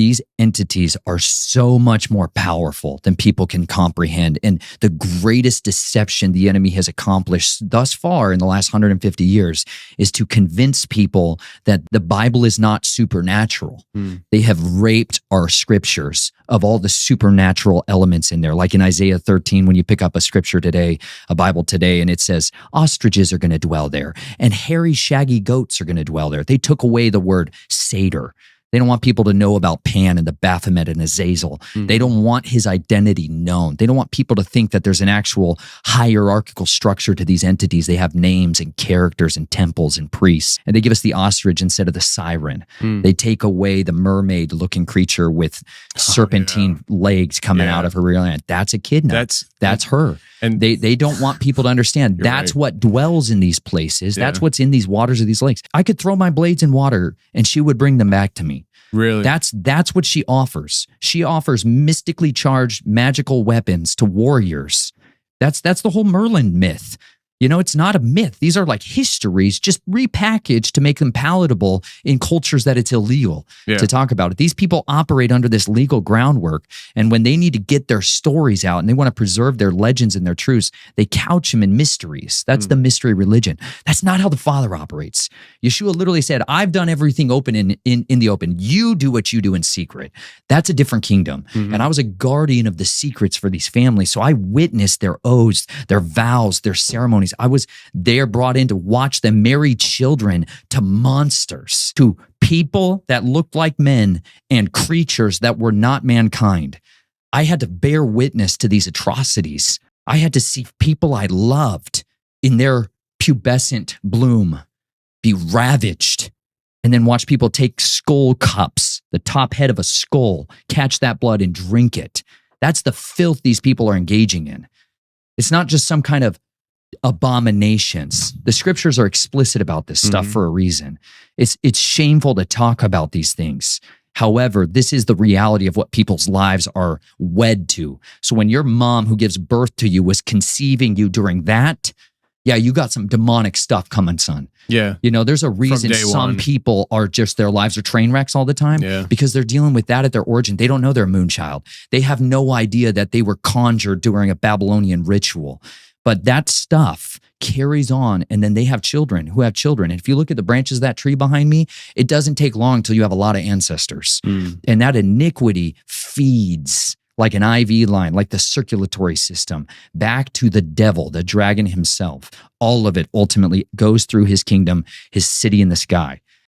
These entities are so much more powerful than people can comprehend. And the greatest deception the enemy has accomplished thus far in the last 150 years is to convince people that the Bible is not supernatural. They have raped our scriptures of all the supernatural elements in there. Like in Isaiah 13, when you pick up a scripture today, a Bible today, and it says, ostriches are going to dwell there, and hairy, shaggy goats are going to dwell there. They took away the word satyr. They don't want people to know about Pan and the Baphomet and Azazel. They don't want his identity known. They don't want people to think that there's an actual hierarchical structure to these entities. They have names and characters and temples and priests. And they give us the ostrich instead of the siren. They take away the mermaid-looking creature with serpentine legs coming out of her rear end. That's a kidnap. That's her. And they don't want people to understand that's what dwells in these places. That's what's in these waters of these lakes. I could throw my blades in water and she would bring them back to me. Really? That's what she offers. She offers mystically charged magical weapons to warriors. That's the whole Merlin myth. You know, it's not a myth. These are like histories just repackaged to make them palatable in cultures that it's illegal to talk about it. These people operate under this legal groundwork. And when they need to get their stories out and they want to preserve their legends and their truths, they couch them in mysteries. That's the mystery religion. That's not how the Father operates. Yeshua literally said, I've done everything open in the open. You do what you do in secret. That's a different kingdom. And I was a guardian of the secrets for these families. So I witnessed their oaths, their vows, their ceremonies. I was there brought in to watch them marry children to monsters, to people that looked like men and creatures that were not mankind. I had to bear witness to these atrocities. I had to see people I loved in their pubescent bloom be ravaged, and then watch people take skull cups, the top head of a skull, catch that blood and drink it. That's the filth these people are engaging in. It's not just some kind of abominations. The scriptures are explicit about this stuff for a reason. It's shameful to talk about these things. However, this is the reality of what people's lives are wed to. So when your mom who gives birth to you was conceiving you during that, you got some demonic stuff coming, son. Yeah. You know, there's a reason some people are just, their lives are train wrecks all the time because they're dealing with that at their origin. They don't know they're a moonchild. They have no idea that they were conjured during a Babylonian ritual. But that stuff carries on, and then they have children who have children. And if you look at the branches of that tree behind me, it doesn't take long until you have a lot of ancestors. And that iniquity feeds like an IV line, like the circulatory system, back to the devil, the dragon himself. All of it ultimately goes through his kingdom, his city in the sky.